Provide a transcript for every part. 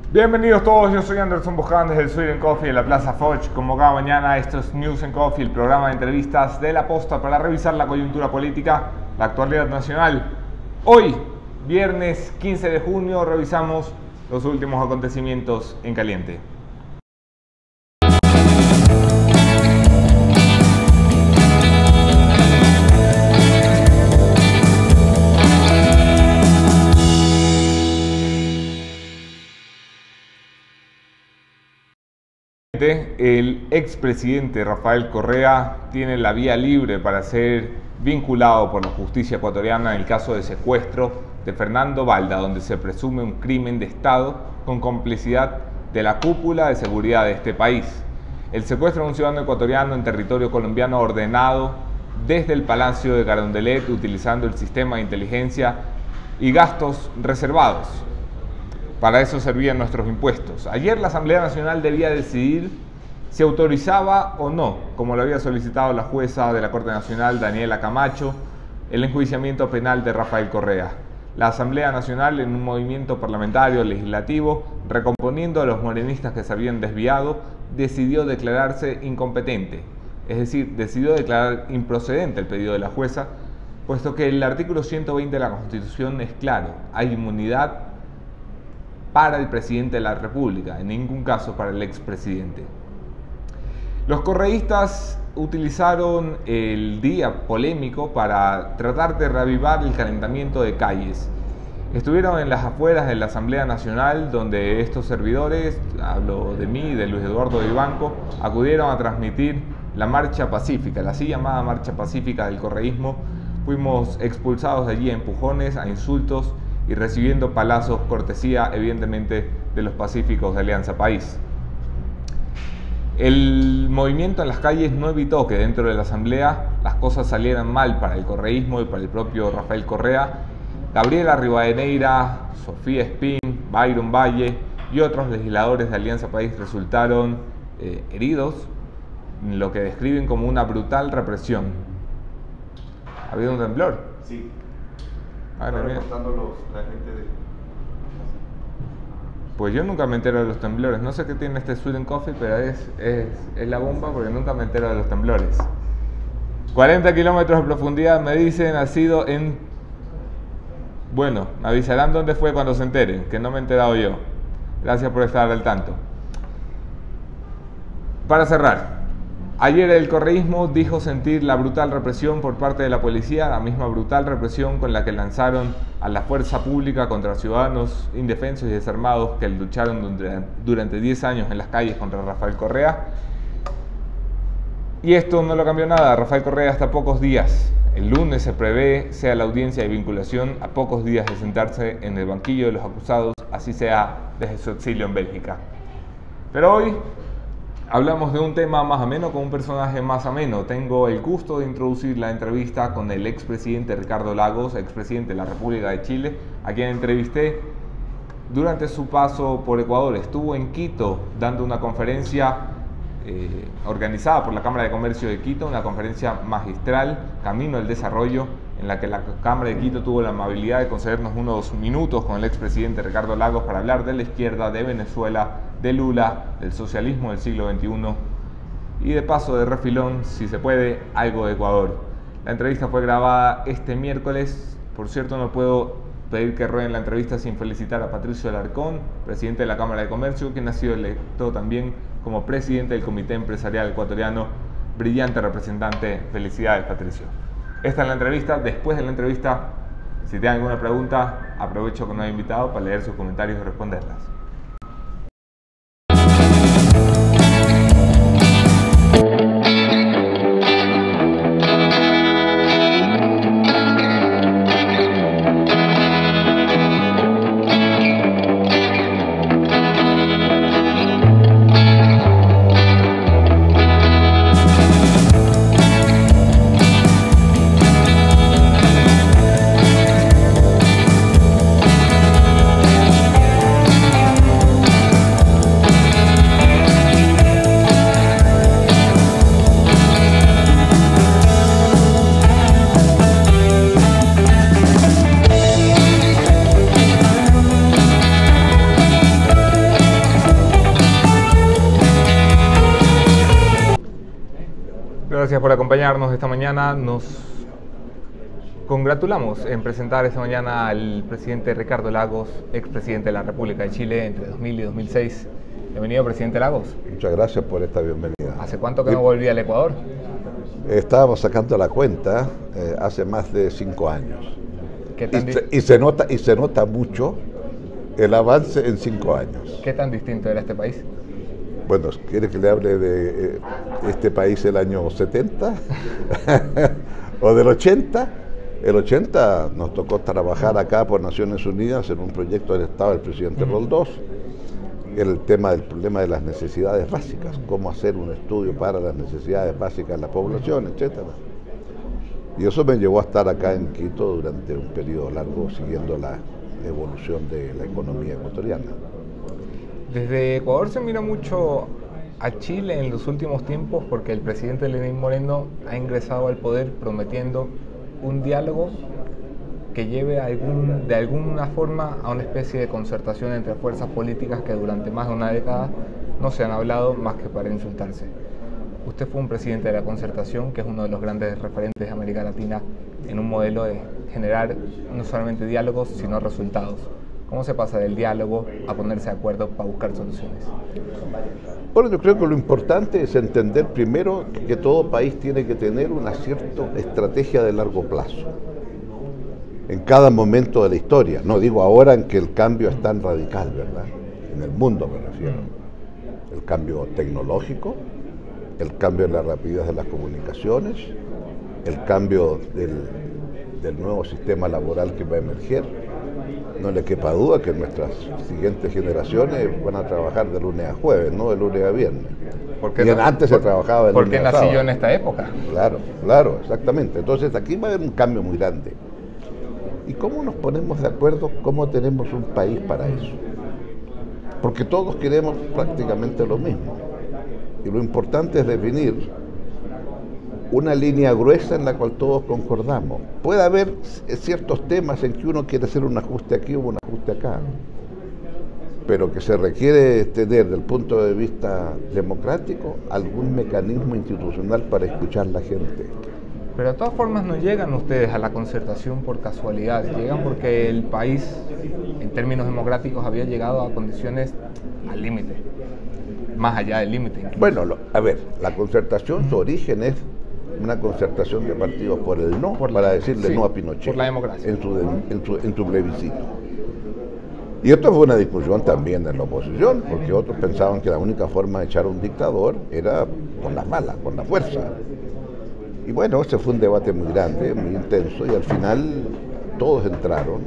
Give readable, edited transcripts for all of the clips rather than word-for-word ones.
Bienvenidos todos, yo soy Anderson Boján desde el Sweden Coffee de la Plaza Foch. Como cada mañana, esto es News and Coffee, el programa de entrevistas de La Posta para revisar la coyuntura política, la actualidad nacional. Hoy, viernes 15 de junio, revisamos los últimos acontecimientos en caliente. El expresidente Rafael Correa tiene la vía libre para ser vinculado por la justicia ecuatoriana en el caso de secuestro de Fernando Balda, donde se presume un crimen de Estado con complicidad de la cúpula de seguridad de este país. El secuestro de un ciudadano ecuatoriano en territorio colombiano ordenado desde el Palacio de Carondelet utilizando el sistema de inteligencia y gastos reservados. Para eso servían nuestros impuestos. Ayer la Asamblea Nacional debía decidir si autorizaba o no, como lo había solicitado la jueza de la Corte Nacional, Daniela Camacho, el enjuiciamiento penal de Rafael Correa. La Asamblea Nacional, en un movimiento parlamentario legislativo, recomponiendo a los morenistas que se habían desviado, decidió declararse incompetente. Es decir, decidió declarar improcedente el pedido de la jueza, puesto que el artículo 120 de la Constitución es claro: hay inmunidad para el presidente de la República, en ningún caso para el expresidente. Los correístas utilizaron el día polémico para tratar de reavivar el calentamiento de calles. Estuvieron en las afueras de la Asamblea Nacional, donde estos servidores, hablo de mí, de Luis Eduardo Vivanco, acudieron a transmitir la marcha pacífica, la así llamada marcha pacífica del correísmo. Fuimos expulsados de allí a empujones, a insultos y recibiendo palazos, cortesía evidentemente de los pacíficos de Alianza País. El movimiento en las calles no evitó que dentro de la asamblea las cosas salieran mal para el correísmo y para el propio Rafael Correa. Gabriela Rivadeneira, Sofía Espín, Byron Valle y otros legisladores de Alianza País resultaron heridos en lo que describen como una brutal represión. ¿Ha habido un temblor? Sí. Madre mía. La gente de... Pues yo nunca me entero de los temblores. No sé qué tiene este Sweden Coffee, pero es la bomba porque nunca me entero de los temblores. 40 kilómetros de profundidad, me dicen, ha sido en... Bueno, me avisarán dónde fue cuando se enteren, que no me he enterado yo. Gracias por estar al tanto. Para cerrar, ayer el correísmo dijo sentir la brutal represión por parte de la policía, la misma brutal represión con la que lanzaron a la fuerza pública contra ciudadanos indefensos y desarmados que lucharon durante 10 años en las calles contra Rafael Correa. Y esto no lo cambió nada. Rafael Correa hasta pocos días, el lunes se prevé, sea la audiencia de vinculación, a pocos días de sentarse en el banquillo de los acusados, así sea desde su exilio en Bélgica. Pero hoy hablamos de un tema más ameno con un personaje más ameno. Tengo el gusto de introducir la entrevista con el expresidente Ricardo Lagos, expresidente de la República de Chile, a quien entrevisté durante su paso por Ecuador. Estuvo en Quito dando una conferencia organizada por la Cámara de Comercio de Quito, una conferencia magistral, Camino al Desarrollo, en la que la Cámara de Quito tuvo la amabilidad de concedernos unos minutos con el expresidente Ricardo Lagos para hablar de la izquierda, de Venezuela, de Lula, del socialismo del siglo XXI y de paso de refilón, si se puede, algo de Ecuador. La entrevista fue grabada este miércoles. Por cierto, no puedo pedir que rueden la entrevista sin felicitar a Patricio Alarcón, presidente de la Cámara de Comercio, quien ha sido electo también como presidente del Comité Empresarial Ecuatoriano. Brillante representante. Felicidades, Patricio. Esta es la entrevista. Después de la entrevista, si tienen alguna pregunta, aprovecho que nos ha invitado para leer sus comentarios y responderlas. Gracias por acompañarnos esta mañana. Nos congratulamos en presentar esta mañana al presidente Ricardo Lagos, expresidente de la República de Chile entre 2000 y 2006. Bienvenido, presidente Lagos. Muchas gracias por esta bienvenida. ¿Hace cuánto que no volvía al Ecuador? Estábamos sacando la cuenta hace más de 5 años. Y se nota mucho el avance en 5 años. ¿Qué tan distinto era este país? Bueno, ¿quiere que le hable de este país el año 70? ¿O del 80? El 80 nos tocó trabajar acá por Naciones Unidas en un proyecto del Estado del presidente Roldós. El problema de las necesidades básicas, cómo hacer un estudio para las necesidades básicas de la población, etc. Y eso me llevó a estar acá en Quito durante un periodo largo siguiendo la evolución de la economía ecuatoriana. Desde Ecuador se mira mucho a Chile en los últimos tiempos porque el presidente Lenín Moreno ha ingresado al poder prometiendo un diálogo que lleve de alguna forma a una especie de concertación entre fuerzas políticas que durante más de una década no se han hablado más que para insultarse. Usted fue un presidente de la concertación, que es uno de los grandes referentes de América Latina en un modelo de generar no solamente diálogos, sino resultados. ¿Cómo se pasa del diálogo a ponerse de acuerdo para buscar soluciones? Bueno, yo creo que lo importante es entender primero que todo país tiene que tener una cierta estrategia de largo plazo. En cada momento de la historia, no digo ahora en que el cambio es tan radical, ¿verdad? En el mundo me refiero. El cambio tecnológico, el cambio en la rapidez de las comunicaciones, el cambio del nuevo sistema laboral que va a emerger. No le quepa duda que nuestras siguientes generaciones van a trabajar de lunes a jueves, no de lunes a viernes. Antes se trabajaba de lunes a sábado. ¿Por qué nací yo en esta época? Claro, exactamente. Entonces aquí va a haber un cambio muy grande. ¿Y cómo nos ponemos de acuerdo? ¿Cómo tenemos un país para eso? Porque todos queremos prácticamente lo mismo. Y lo importante es definir una línea gruesa en la cual todos concordamos. Puede haber ciertos temas en que uno quiere hacer un ajuste aquí o un ajuste acá, pero que se requiere tener, desde el punto de vista democrático, algún mecanismo institucional para escuchar a la gente. Pero de todas formas no llegan ustedes a la concertación por casualidad, llegan porque el país, en términos democráticos, había llegado a condiciones al límite, más allá del límite. Bueno, a ver, la concertación, su origen es una concertación de partidos por el no, para decirle no a Pinochet. Por la democracia. En su plebiscito. Y esto fue una discusión también en la oposición, porque otros pensaban que la única forma de echar a un dictador era con las balas, con la fuerza. Y bueno, ese fue un debate muy grande, muy intenso, y al final todos entraron,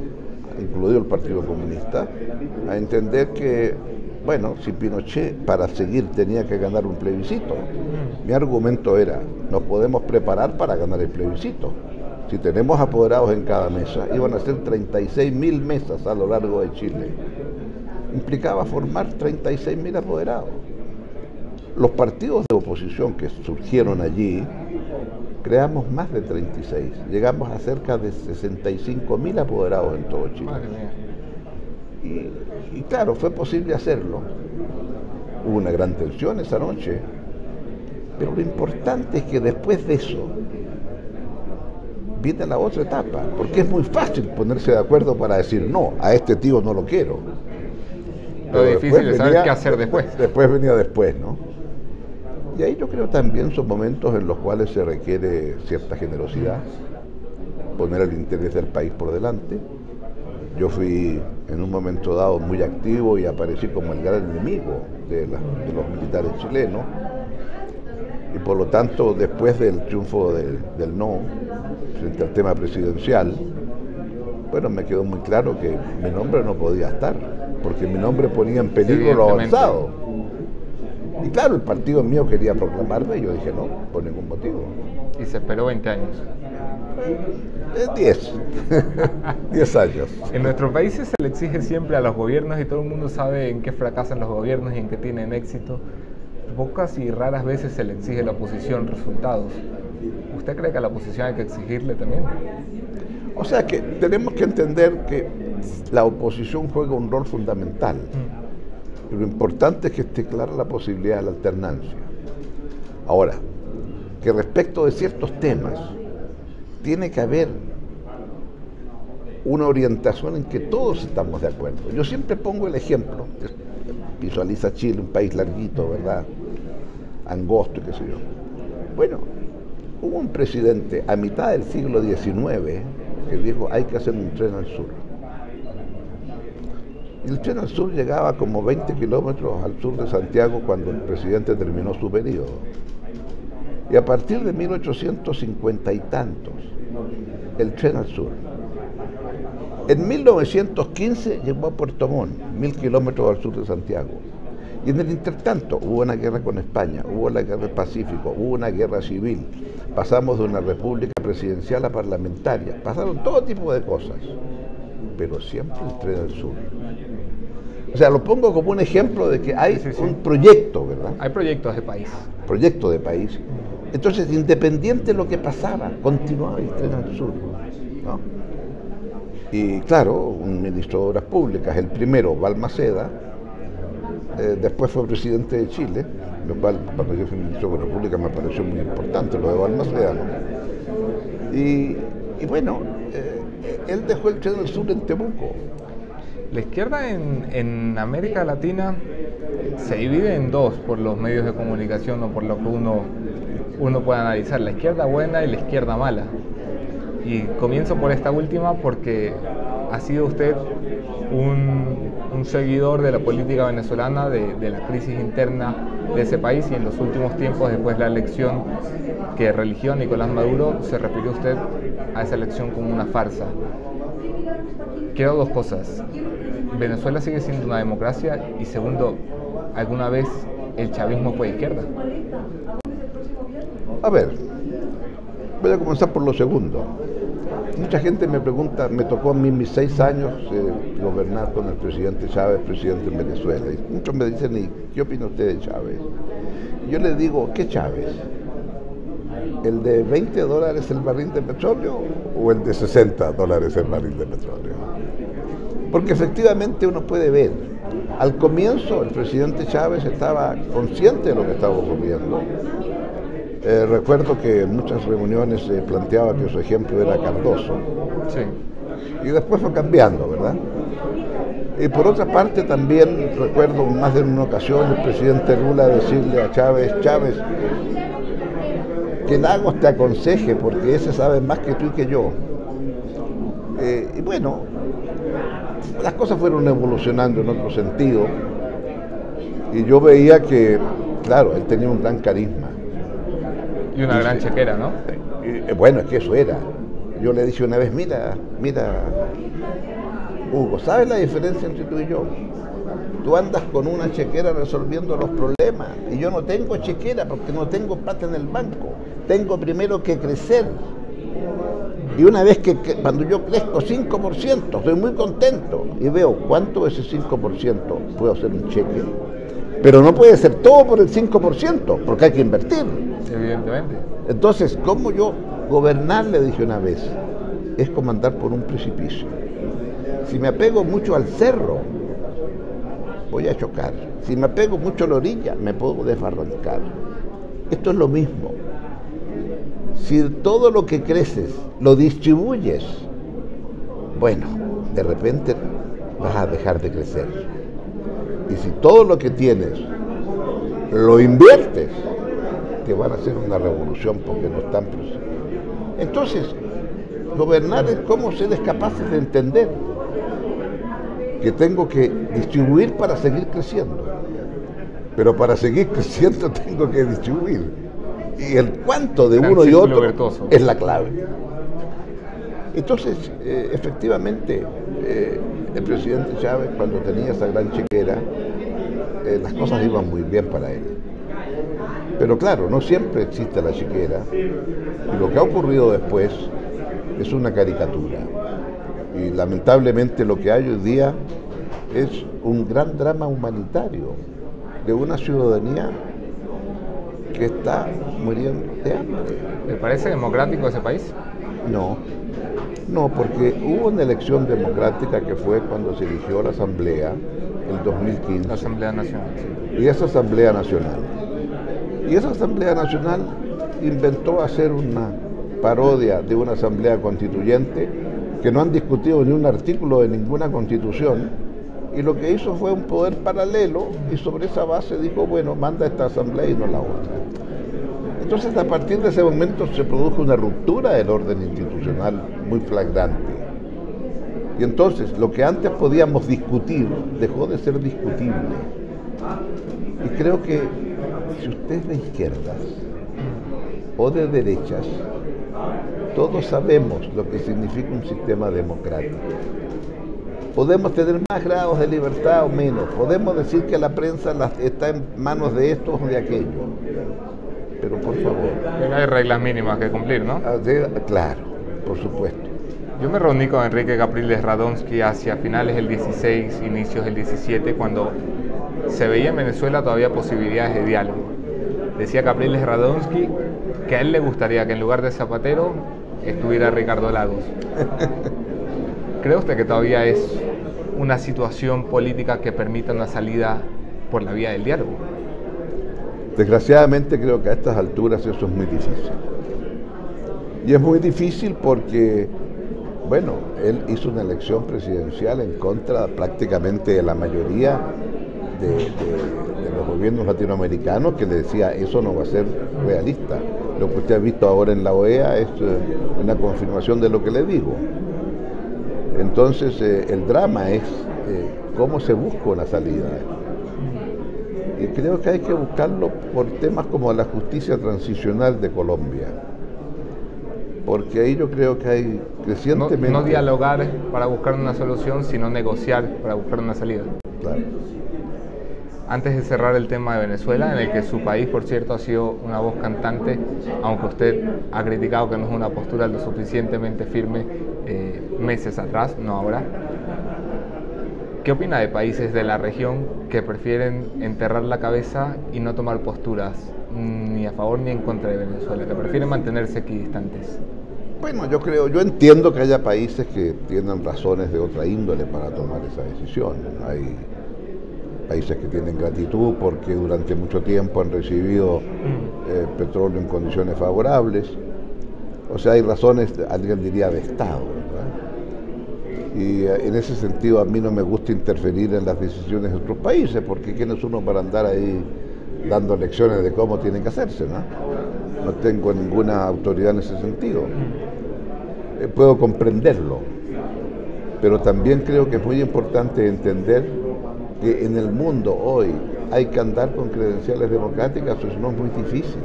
incluido el Partido Comunista, a entender que, bueno, si Pinochet para seguir tenía que ganar un plebiscito, mi argumento era, nos podemos preparar para ganar el plebiscito. Si tenemos apoderados en cada mesa, iban a ser 36.000 mesas a lo largo de Chile. Implicaba formar 36.000 apoderados. Los partidos de oposición que surgieron allí, creamos más de 36, llegamos a cerca de 65.000 apoderados en todo Chile. Madre mía. Y claro, fue posible hacerlo. Hubo una gran tensión esa noche, pero lo importante es que después de eso viene la otra etapa, porque es muy fácil ponerse de acuerdo para decir no, a este tío no lo quiero. Lo difícil es saber qué hacer después. Después venía después, ¿no? Y ahí yo creo también son momentos en los cuales se requiere cierta generosidad, poner el interés del país por delante. Yo fui en un momento dado muy activo y aparecí como el gran enemigo de los militares chilenos. Y por lo tanto, después del triunfo del no, frente al tema presidencial, bueno, me quedó muy claro que mi nombre no podía estar, porque mi nombre ponía en peligro lo avanzado. Y claro, el partido mío quería proclamarme y yo dije no, por ningún motivo. Y se esperó 20 años. 10. 10 años. En nuestros países se le exige siempre a los gobiernos y todo el mundo sabe en qué fracasan los gobiernos y en qué tienen éxito. Pocas y raras veces se le exige a la oposición resultados. ¿Usted cree que a la oposición hay que exigirle también? O sea que tenemos que entender que la oposición juega un rol fundamental. Lo importante es que esté clara la posibilidad de la alternancia. Ahora, que respecto de ciertos temas tiene que haber una orientación en que todos estamos de acuerdo. Yo siempre pongo el ejemplo, visualiza Chile, un país larguito, ¿verdad? Angosto, qué sé yo. Bueno, hubo un presidente a mitad del siglo XIX que dijo, hay que hacer un tren al sur. Y el tren al sur llegaba como 20 kilómetros al sur de Santiago cuando el presidente terminó su periodo. Y a partir de 1850 y tantos, el tren al sur. En 1915 llegó a Puerto Montt, 1000 kilómetros al sur de Santiago. Y en el intertanto hubo una guerra con España, hubo la guerra del Pacífico, hubo una guerra civil. Pasamos de una república presidencial a parlamentaria. Pasaron todo tipo de cosas, pero siempre el tren al sur. O sea, lo pongo como un ejemplo de que hay un proyecto, ¿verdad? Hay proyectos de país. Proyecto de país. Entonces, independiente de lo que pasaba, continuaba el tren al sur, ¿no? Y claro, un ministro de Obras Públicas, el primero, Balmaceda, después fue presidente de Chile, lo cual cuando yo fui ministro de Obras Públicas me pareció muy importante lo de Balmaceda, ¿no? Y bueno, él dejó el tren al sur en Temuco. La izquierda en América Latina se divide en dos por los medios de comunicación o por lo que uno puede analizar, la izquierda buena y la izquierda mala. Y comienzo por esta última porque ha sido usted un seguidor de la política venezolana, de la crisis interna de ese país, y en los últimos tiempos, después de la elección que religió Nicolás Maduro, se refirió usted a esa elección como una farsa. Quiero dos cosas. ¿Venezuela sigue siendo una democracia? Y segundo, ¿alguna vez el chavismo fue de izquierda? A ver, voy a comenzar por lo segundo. Mucha gente me pregunta, me tocó a mí mis 6 años gobernar con el presidente Chávez, presidente en Venezuela. Y muchos me dicen, ¿y qué opina usted de Chávez? Y yo les digo, ¿qué Chávez? ¿El de $20 el barril de petróleo o el de $60 el barril de petróleo? Porque efectivamente uno puede ver, al comienzo el presidente Chávez estaba consciente de lo que estaba ocurriendo. Recuerdo que en muchas reuniones se planteaba que su ejemplo era Cardoso. Sí. Y después fue cambiando, ¿verdad? Y por otra parte también recuerdo más de una ocasión el presidente Lula decirle a Chávez, Chávez, que Lagos te aconseje porque ese sabe más que tú y que yo. Y bueno, las cosas fueron evolucionando en otro sentido y yo veía que, claro, él tenía un gran carisma. Y una gran chequera, ¿no? Bueno, es que eso era. Yo le dije una vez, mira, Hugo, ¿sabes la diferencia entre tú y yo? Tú andas con una chequera resolviendo los problemas y yo no tengo chequera porque no tengo plata en el banco. Tengo primero que crecer. Y una vez que cuando yo crezco 5%, estoy muy contento y veo cuánto de ese 5% puedo hacer un cheque. Pero no puede ser todo por el 5%, porque hay que invertir. Evidentemente. Entonces, ¿cómo yo gobernar, le dije una vez, es como andar por un precipicio? Si me apego mucho al cerro, voy a chocar. Si me apego mucho a la orilla, me puedo desbarrancar. Esto es lo mismo. Si todo lo que creces lo distribuyes, bueno, de repente vas a dejar de crecer. Y si todo lo que tienes lo inviertes, te van a hacer una revolución porque no están presentes. Entonces, gobernar es cómo seres capaces de entender que tengo que distribuir para seguir creciendo. Pero para seguir creciendo tengo que distribuir. Y el cuánto de uno y otro es la clave. Entonces, efectivamente, el presidente Chávez, cuando tenía esa gran chequera, las cosas iban muy bien para él. Pero claro, no siempre existe la chequera. Y lo que ha ocurrido después es una caricatura. Y lamentablemente lo que hay hoy día es un gran drama humanitario de una ciudadanía que está muriendo de hambre. ¿Le parece democrático ese país? No, porque hubo una elección democrática que fue cuando se eligió la Asamblea en 2015. La Asamblea Nacional. Sí. Y esa Asamblea Nacional inventó hacer una parodia de una asamblea constituyente que no han discutido ni un artículo de ninguna constitución, y lo que hizo fue un poder paralelo, y sobre esa base dijo, bueno, manda esta asamblea y no la otra. Entonces, a partir de ese momento se produjo una ruptura del orden institucional muy flagrante. Y entonces, lo que antes podíamos discutir dejó de ser discutible. Y creo que si usted es de izquierdas o de derechas, todos sabemos lo que significa un sistema democrático. Podemos tener más grados de libertad o menos, podemos decir que la prensa está en manos de estos o de aquellos, pero por favor... Pero hay reglas mínimas que cumplir, ¿no? Claro, por supuesto. Yo me reuní con Enrique Capriles Radonsky hacia finales del 16, inicios del 17, cuando se veía en Venezuela todavía posibilidades de diálogo. Decía Capriles Radonsky que a él le gustaría que en lugar de Zapatero estuviera Ricardo Lagos. ¿Cree usted que todavía es una situación política que permita una salida por la vía del diálogo? Desgraciadamente creo que a estas alturas eso es muy difícil. Y es muy difícil porque, bueno, él hizo una elección presidencial en contra prácticamente de la mayoría de los gobiernos latinoamericanos, que le decía, eso no va a ser realista. Lo que usted ha visto ahora en la OEA es una confirmación de lo que le digo. Entonces, el drama es cómo se busca una salida. Y creo que hay que buscarlo por temas como la justicia transicional de Colombia. Porque ahí yo creo que hay crecientemente... No dialogar para buscar una solución, sino negociar para buscar una salida. Claro. Antes de cerrar el tema de Venezuela, en el que su país, por cierto, ha sido una voz cantante, aunque usted ha criticado que no es una postura lo suficientemente firme meses atrás, no ahora. ¿Qué opina de países de la región que prefieren enterrar la cabeza y no tomar posturas ni a favor ni en contra de Venezuela, que prefieren mantenerse equidistantes? Bueno, yo entiendo que haya países que tienen razones de otra índole para tomar esa decisión. Hay países que tienen gratitud porque durante mucho tiempo han recibido petróleo en condiciones favorables. O sea, hay razones, alguien diría, de Estado, ¿verdad? Y en ese sentido a mí no me gusta interferir en las decisiones de otros países, porque ¿quién es uno para andar ahí dando lecciones de cómo tienen que hacerse, ¿no? No tengo ninguna autoridad en ese sentido. Puedo comprenderlo, pero también creo que es muy importante entender que en el mundo hoy hay que andar con credenciales democráticas, eso no es muy difícil.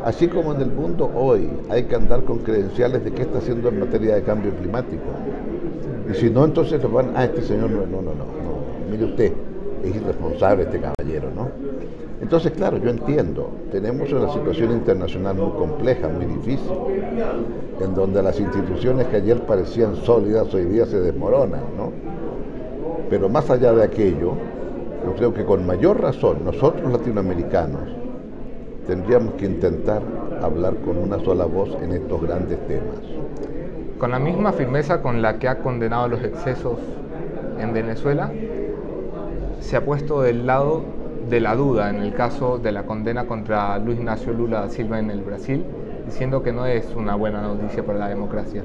Así como en el mundo hoy hay que andar con credenciales de qué está haciendo en materia de cambio climático. Y si no, entonces lo van, este señor no, mire usted, es irresponsable este caballero, ¿no? Entonces, claro, yo entiendo, tenemos una situación internacional muy compleja, muy difícil, en donde las instituciones que ayer parecían sólidas hoy día se desmoronan, ¿no? Pero más allá de aquello, yo creo que con mayor razón nosotros latinoamericanos tendríamos que intentar hablar con una sola voz en estos grandes temas. Con la misma firmeza con la que ha condenado los excesos en Venezuela, se ha puesto del lado de la duda en el caso de la condena contra Luis Ignacio Lula da Silva en el Brasil, diciendo que no es una buena noticia para la democracia.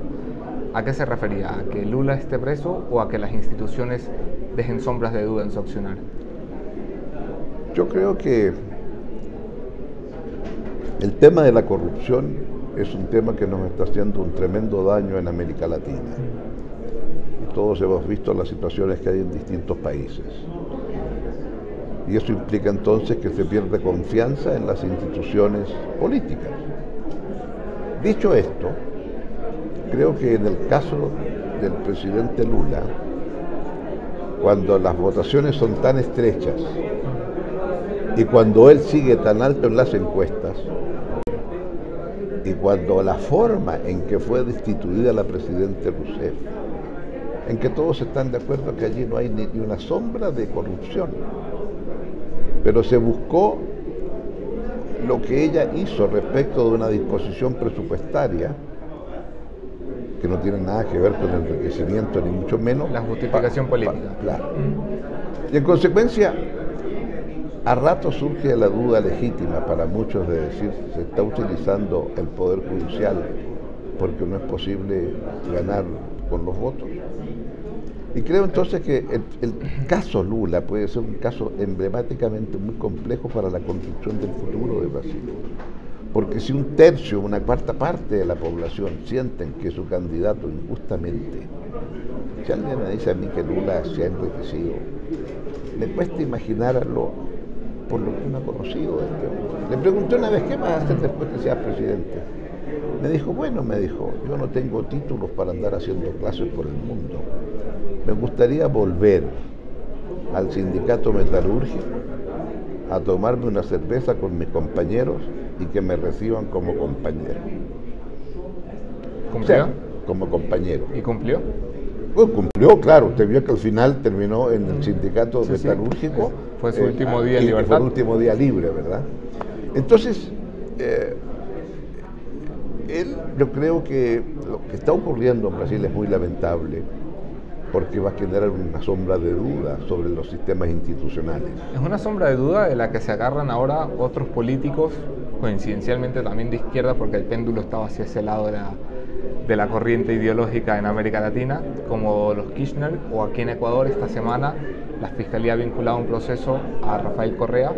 ¿A qué se refería? ¿A que Lula esté preso o a que las instituciones dejen sombras de duda en su accionar? Yo creo que el tema de la corrupción es un tema que nos está haciendo un tremendo daño en América Latina. Y todos hemos visto las situaciones que hay en distintos países. Y eso implica entonces que se pierde confianza en las instituciones políticas. Dicho esto, creo que en el caso del presidente Lula, cuando las votaciones son tan estrechas y cuando él sigue tan alto en las encuestas, y cuando la forma en que fue destituida la presidenta Rousseff, en que todos están de acuerdo que allí no hay ni una sombra de corrupción, pero se buscó lo que ella hizo respecto de una disposición presupuestaria que no tiene nada que ver con el enriquecimiento ni mucho menos. La justificación política. Claro. Y en consecuencia, A rato surge la duda legítima para muchos de decir, se está utilizando el Poder Judicial porque no es posible ganar con los votos. Y creo entonces que el caso Lula puede ser un caso emblemáticamente muy complejo para la construcción del futuro de Brasil. Porque si un tercio, una cuarta parte de la población sienten que su candidato injustamente, si alguien me dice a mí que Lula se ha enriquecido, me cuesta imaginarlo por lo que uno ha conocido de este hombre. Le pregunté una vez, ¿qué vas a hacer después que seas presidente? Me dijo, bueno, yo no tengo títulos para andar haciendo clases por el mundo. Me gustaría volver al sindicato metalúrgico a tomarme una cerveza con mis compañeros y que me reciban como compañero. ¿Cumplió? O sea, como compañero. ¿Y cumplió? Pues cumplió, claro. Usted vio que al final terminó en el sindicato metalúrgico. Sí. Fue su último día en libertad. Fue el último día libre, ¿verdad? Entonces, yo creo que lo que está ocurriendo en Brasil es muy lamentable, porque va a generar una sombra de duda sobre los sistemas institucionales. Es una sombra de duda de la que se agarran ahora otros políticos, coincidencialmente también de izquierda, porque el péndulo estaba hacia ese lado de la corriente ideológica en América Latina, como los Kirchner, o aquí en Ecuador esta semana la Fiscalía ha vinculado un proceso a Rafael Correa,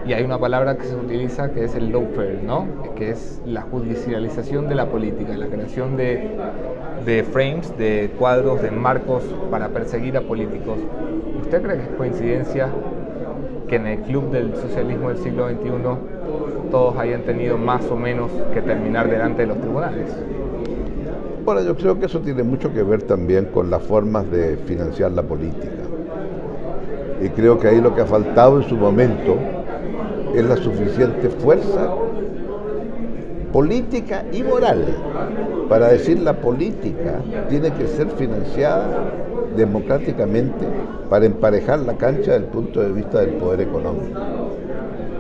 y hay una palabra que se utiliza que es el lawfare, ¿no? Que es la judicialización de la política, la creación de frames, de cuadros, de marcos para perseguir a políticos. ¿Usted cree que es coincidencia que en el club del socialismo del siglo XXI todos hayan tenido más o menos que terminar delante de los tribunales? Bueno, yo creo que eso tiene mucho que ver también con las formas de financiar la política. Y creo que ahí lo que ha faltado en su momento es la suficiente fuerza política y moral para decir la política tiene que ser financiada democráticamente para emparejar la cancha desde el punto de vista del poder económico.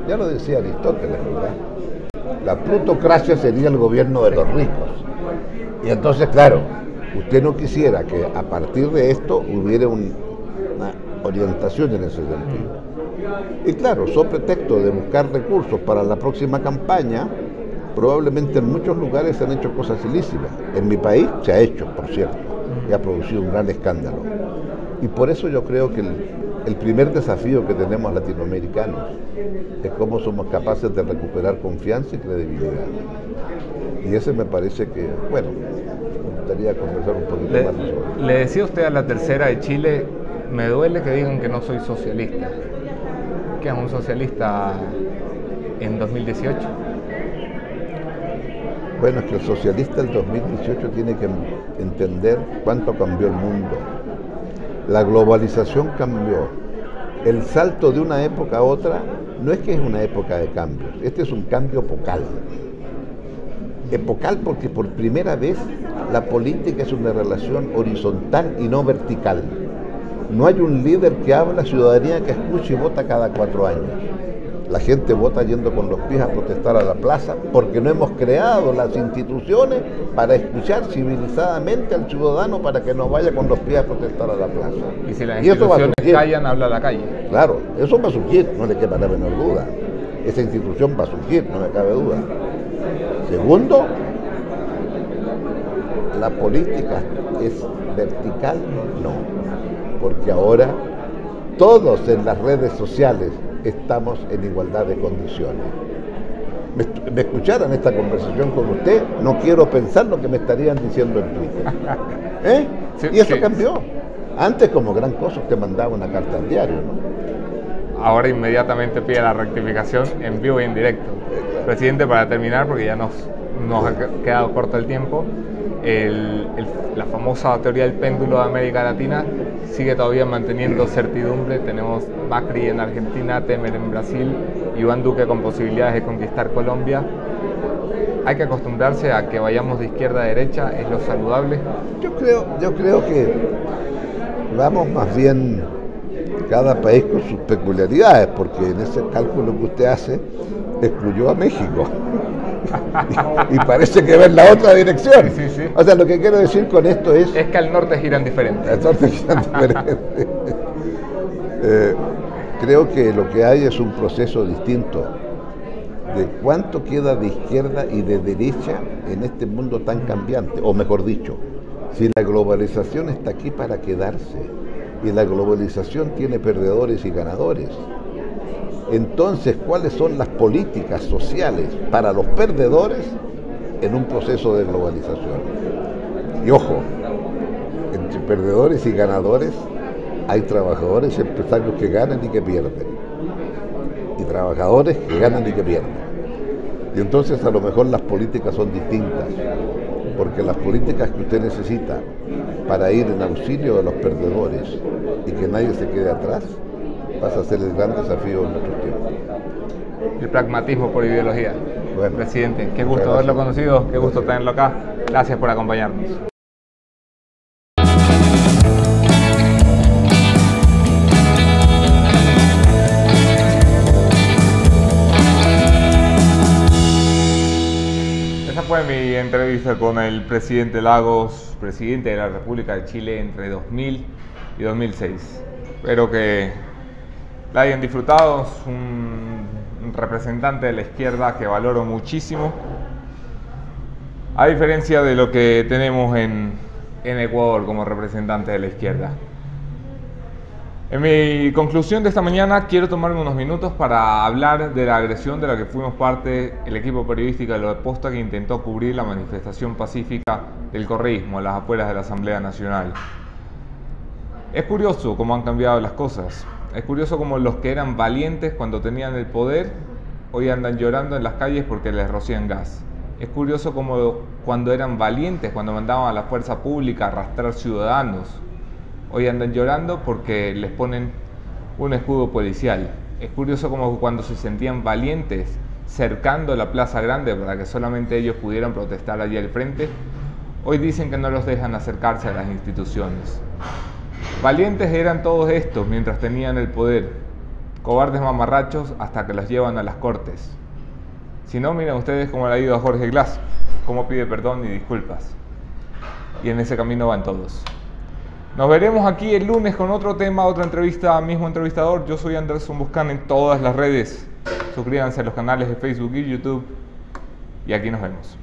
Ya lo decía Aristóteles, ¿verdad? La plutocracia sería el gobierno de los ricos. Y entonces, claro, usted no quisiera que a partir de esto hubiera una orientación en ese sentido. Y claro, sobre pretexto de buscar recursos para la próxima campaña, probablemente en muchos lugares se han hecho cosas ilícitas. En mi país se ha hecho, por cierto, y ha producido un gran escándalo. Y por eso yo creo que el primer desafío que tenemos latinoamericanos es cómo somos capaces de recuperar confianza y credibilidad. Y ese me parece que, bueno, me gustaría conversar un poquito más sobre eso. Le decía usted a la tercera de Chile, me duele que digan que no soy socialista. ¿Qué es un socialista en 2018? Bueno, es que el socialista del 2018 tiene que entender cuánto cambió el mundo. La globalización cambió. El salto de una época a otra no es que es una época de cambios, este es un cambio epocal. Epocal porque por primera vez la política es una relación horizontal y no vertical. No hay un líder que habla, ciudadanía que escucha y vota cada 4 años. La gente vota yendo con los pies a protestar a la plaza porque no hemos creado las instituciones para escuchar civilizadamente al ciudadano para que no vaya con los pies a protestar a la plaza. Y si las instituciones callan, habla la calle. Claro, eso va a surgir, no le quepa la menor duda. Esa institución va a surgir, no me cabe duda. Segundo, la política es vertical, no, porque ahora todos en las redes sociales estamos en igualdad de condiciones. Me escucharan esta conversación con usted, no quiero pensar lo que me estarían diciendo en Twitter. Sí, y eso cambió. Antes, como gran cosa, usted mandaba una carta al diario, ¿no? Ahora inmediatamente pide la rectificación en vivo y en directo. Presidente, para terminar, porque ya nos ha quedado corto el tiempo, la famosa teoría del péndulo de América Latina sigue todavía manteniendo certidumbre. Tenemos Macri en Argentina, Temer en Brasil, Iván Duque con posibilidades de conquistar Colombia. ¿Hay que acostumbrarse a que vayamos de izquierda a derecha? ¿Es lo saludable? Yo creo que vamos más bien cada país con sus peculiaridades, porque en ese cálculo que usted hace excluyó a México. y parece que va en la otra dirección. Sí, sí. O sea, lo que quiero decir con esto es que al norte giran diferente. Al norte giran diferente. Creo que lo que hay es un proceso distinto de cuánto queda de izquierda y de derecha en este mundo tan cambiante, o mejor dicho, si la globalización está aquí para quedarse, y la globalización tiene perdedores y ganadores, entonces, ¿cuáles son las políticas sociales para los perdedores en un proceso de globalización? Y ojo, entre perdedores y ganadores hay trabajadores y empresarios que ganan y que pierden, y trabajadores que ganan y que pierden. Y entonces a lo mejor las políticas son distintas, porque las políticas que usted necesita para ir en auxilio de los perdedores y que nadie se quede atrás, pasa a ser el gran desafío de nuestro tiempo. El pragmatismo por ideología. Bueno, presidente, qué gusto haberlo conocido, qué gusto tenerlo acá. Gracias por acompañarnos. Esa fue mi entrevista con el presidente Lagos, presidente de la República de Chile entre 2000 y 2006. Espero que la hayan disfrutado. Es un representante de la izquierda que valoro muchísimo, a diferencia de lo que tenemos en Ecuador como representante de la izquierda. En mi conclusión de esta mañana quiero tomarme unos minutos para hablar de la agresión de la que fuimos parte el equipo periodístico de La Posta, que intentó cubrir la manifestación pacífica del correísmo a las afueras de la Asamblea Nacional. Es curioso cómo han cambiado las cosas. Es curioso cómo los que eran valientes cuando tenían el poder hoy andan llorando en las calles porque les rocían gas. Es curioso cómo cuando eran valientes, cuando mandaban a la fuerza pública a arrastrar ciudadanos, hoy andan llorando porque les ponen un escudo policial. Es curioso cómo cuando se sentían valientes cercando la Plaza Grande para que solamente ellos pudieran protestar allí al frente, hoy dicen que no los dejan acercarse a las instituciones. Valientes eran todos estos mientras tenían el poder, cobardes mamarrachos hasta que los llevan a las cortes. Si no, miren ustedes cómo le ha ido a Jorge Glass, cómo pide perdón y disculpas. Y en ese camino van todos. Nos veremos aquí el lunes con otro tema, otra entrevista, mismo entrevistador. Yo soy Anderson Buscán en todas las redes. Suscríbanse a los canales de Facebook y YouTube. Y aquí nos vemos.